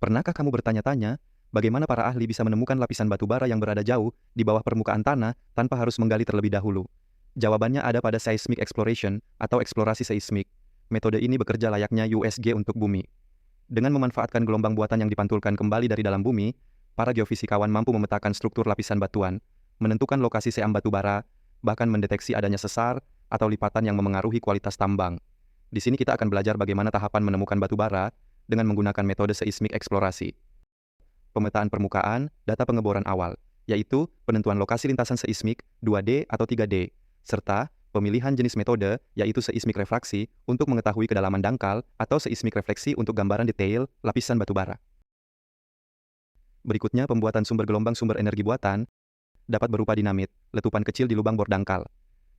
Pernahkah kamu bertanya-tanya, bagaimana para ahli bisa menemukan lapisan batu bara yang berada jauh di bawah permukaan tanah tanpa harus menggali terlebih dahulu? Jawabannya ada pada seismic exploration atau eksplorasi seismik. Metode ini bekerja layaknya USG untuk bumi. Dengan memanfaatkan gelombang buatan yang dipantulkan kembali dari dalam bumi, para geofisikawan mampu memetakan struktur lapisan batuan, menentukan lokasi seam batu bara, bahkan mendeteksi adanya sesar atau lipatan yang memengaruhi kualitas tambang. Di sini kita akan belajar bagaimana tahapan menemukan batu bara dengan menggunakan metode seismik eksplorasi. Pemetaan permukaan, data pengeboran awal, yaitu penentuan lokasi lintasan seismik 2D atau 3D, serta pemilihan jenis metode, yaitu seismik refraksi untuk mengetahui kedalaman dangkal atau seismik refleksi untuk gambaran detail lapisan batu bara. Berikutnya pembuatan sumber gelombang sumber energi buatan dapat berupa dinamit, letupan kecil di lubang bor dangkal,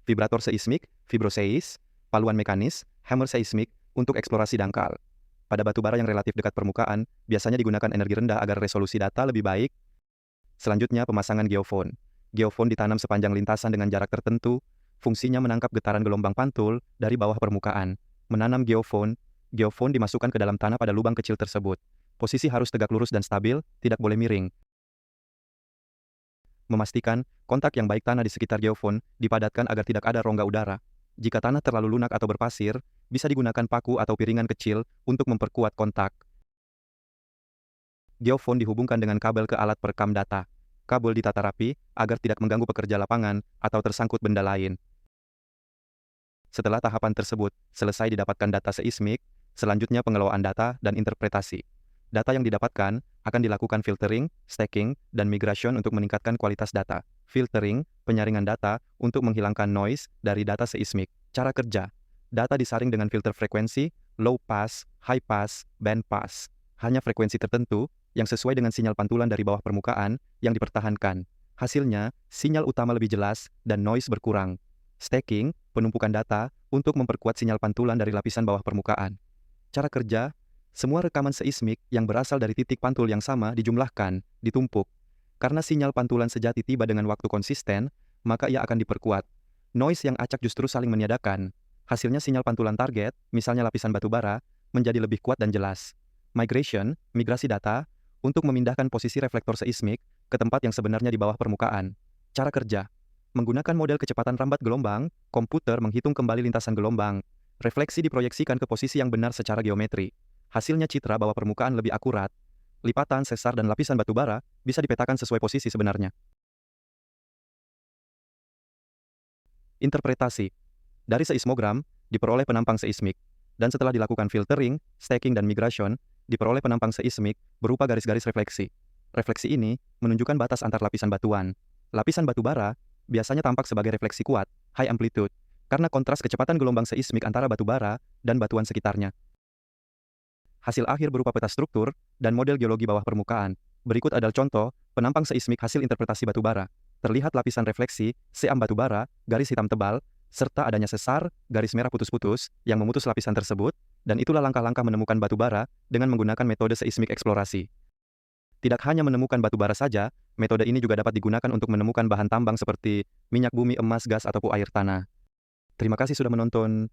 vibrator seismik, vibroseis, paluan mekanis, hammer seismik untuk eksplorasi dangkal. Pada batu bara yang relatif dekat permukaan, biasanya digunakan energi rendah agar resolusi data lebih baik. Selanjutnya, pemasangan geofon. Geofon ditanam sepanjang lintasan dengan jarak tertentu. Fungsinya menangkap getaran gelombang pantul dari bawah permukaan. Menanam geofon dimasukkan ke dalam tanah pada lubang kecil tersebut. Posisi harus tegak lurus dan stabil, tidak boleh miring. Memastikan kontak yang baik tanah di sekitar geofon dipadatkan agar tidak ada rongga udara. Jika tanah terlalu lunak atau berpasir, bisa digunakan paku atau piringan kecil untuk memperkuat kontak. Geofon dihubungkan dengan kabel ke alat perekam data. Kabel ditata rapi agar tidak mengganggu pekerja lapangan atau tersangkut benda lain. Setelah tahapan tersebut selesai didapatkan data seismik, selanjutnya pengelolaan data dan interpretasi. Data yang didapatkan akan dilakukan filtering, stacking, dan migration untuk meningkatkan kualitas data. Filtering, penyaringan data untuk menghilangkan noise dari data seismik. Cara kerja. Data disaring dengan filter frekuensi, low pass, high pass, band pass. Hanya frekuensi tertentu yang sesuai dengan sinyal pantulan dari bawah permukaan yang dipertahankan. Hasilnya, sinyal utama lebih jelas dan noise berkurang. Stacking, penumpukan data untuk memperkuat sinyal pantulan dari lapisan bawah permukaan. Cara kerja. Semua rekaman seismik yang berasal dari titik pantul yang sama dijumlahkan, ditumpuk. Karena sinyal pantulan sejati tiba dengan waktu konsisten, maka ia akan diperkuat. Noise yang acak justru saling meniadakan. Hasilnya sinyal pantulan target, misalnya lapisan batu bara, menjadi lebih kuat dan jelas. Migration, migrasi data, untuk memindahkan posisi reflektor seismik ke tempat yang sebenarnya di bawah permukaan. Cara kerja. Menggunakan model kecepatan rambat gelombang, komputer menghitung kembali lintasan gelombang. Refleksi diproyeksikan ke posisi yang benar secara geometri. Hasilnya citra bawah permukaan lebih akurat. Lipatan, sesar, dan lapisan batu bara bisa dipetakan sesuai posisi sebenarnya. Interpretasi. Dari seismogram, diperoleh penampang seismik. Dan setelah dilakukan filtering, stacking, dan migration, diperoleh penampang seismik berupa garis-garis refleksi. Refleksi ini menunjukkan batas antar lapisan batuan. Lapisan batu bara biasanya tampak sebagai refleksi kuat, high amplitude, karena kontras kecepatan gelombang seismik antara batu bara dan batuan sekitarnya. Hasil akhir berupa peta struktur dan model geologi bawah permukaan. Berikut adalah contoh penampang seismik hasil interpretasi batu bara. Terlihat lapisan refleksi, seam batu bara, garis hitam tebal, serta adanya sesar, garis merah putus-putus yang memutus lapisan tersebut, dan itulah langkah-langkah menemukan batu bara dengan menggunakan metode seismik eksplorasi. Tidak hanya menemukan batu bara saja, metode ini juga dapat digunakan untuk menemukan bahan tambang seperti minyak bumi, emas, gas, ataupun air tanah. Terima kasih sudah menonton.